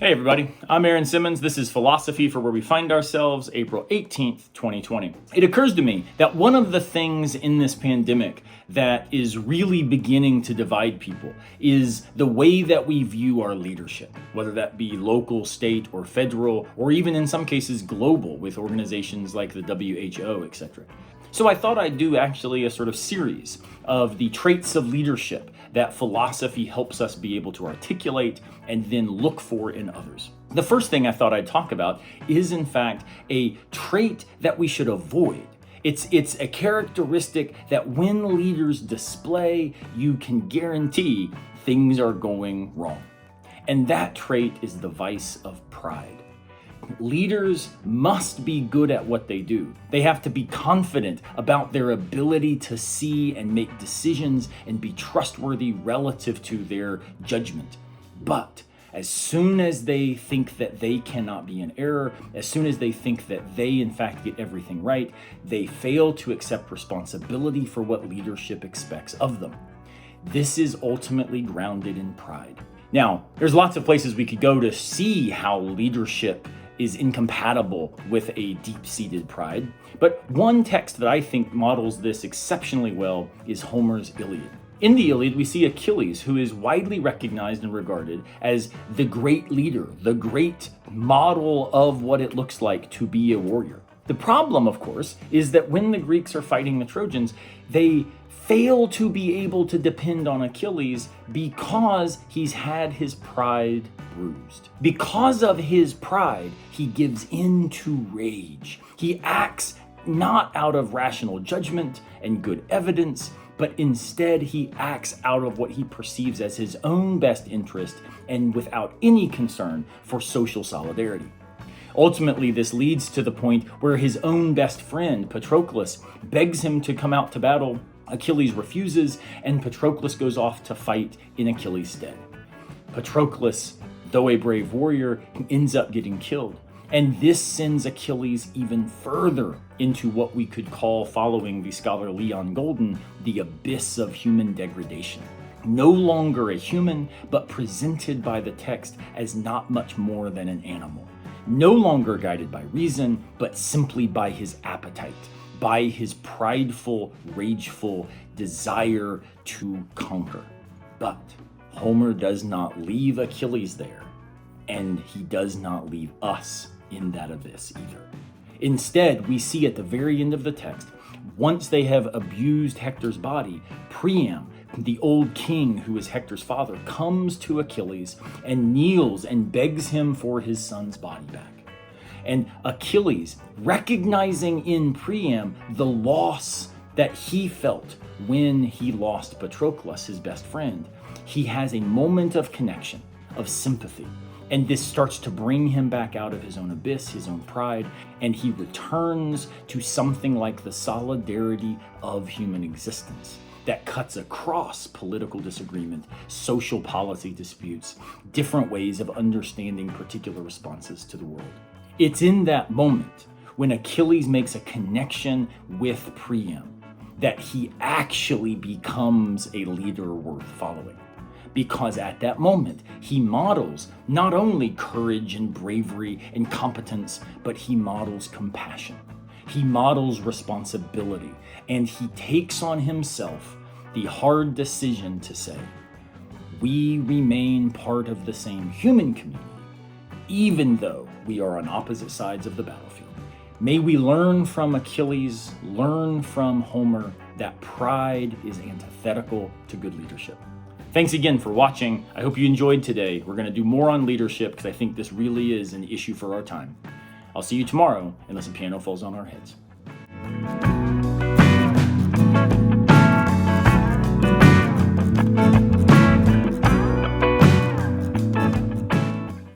Hey everybody, I'm Simmons. This is Philosophy for Where We Find Ourselves, April 18th, 2020. It occurs to me that one of the things in this pandemic that is really beginning to divide people is the way that we view our leadership, whether that be local, state, or federal, or even in some cases global with organizations like the WHO, etc. So I thought I'd do actually a sort of series of the traits of leadership that philosophy helps us be able to articulate and then look for in others. The first thing I thought I'd talk about is in fact a trait that we should avoid. It's a characteristic that when leaders display, you can guarantee things are going wrong. And that trait is the vice of pride. Leaders must be good at what they do. They have to be confident about their ability to see and make decisions and be trustworthy relative to their judgment. But as soon as they think that they cannot be in error, as soon as they think that they in fact get everything right, they fail to accept responsibility for what leadership expects of them. This is ultimately grounded in pride. Now, there's lots of places we could go to see how leadership is incompatible with a deep-seated pride. But one text that I think models this exceptionally well is Homer's Iliad. In the Iliad, we see Achilles, who is widely recognized and regarded as the great leader, the great model of what it looks like to be a warrior. The problem, of course, is that when the Greeks are fighting the Trojans, they fail to be able to depend on Achilles because he's had his pride bruised. Because of his pride, he gives in to rage. He acts not out of rational judgment and good evidence, but instead he acts out of what he perceives as his own best interest and without any concern for social solidarity. Ultimately, this leads to the point where his own best friend, Patroclus, begs him to come out to battle. Achilles refuses, and Patroclus goes off to fight in Achilles' stead. Patroclus, though a brave warrior, ends up getting killed. And this sends Achilles even further into what we could call, following the scholar Leon Golden, the abyss of human degradation. No longer a human, but presented by the text as not much more than an animal. No longer guided by reason, but simply by his appetite, by his prideful, rageful desire to conquer. But Homer does not leave Achilles there, and he does not leave us in that abyss either. Instead, we see at the very end of the text, once they have abused Hector's body, Priam, the old king who is Hector's father, comes to Achilles and kneels and begs him for his son's body back. And Achilles, recognizing in Priam the loss that he felt when he lost Patroclus, his best friend, he has a moment of connection, of sympathy. And this starts to bring him back out of his own abyss, his own pride, and he returns to something like the solidarity of human existence that cuts across political disagreement, social policy disputes, different ways of understanding particular responses to the world. It's in that moment when Achilles makes a connection with Priam that he actually becomes a leader worth following. Because at that moment, he models not only courage and bravery and competence, but he models compassion. He models responsibility, and he takes on himself the hard decision to say, we remain part of the same human community, even though we are on opposite sides of the battlefield. May we learn from Achilles, learn from Homer, that pride is antithetical to good leadership. Thanks again for watching. I hope you enjoyed today. We're going to do more on leadership because I think this really is an issue for our time. I'll see you tomorrow unless a piano falls on our heads.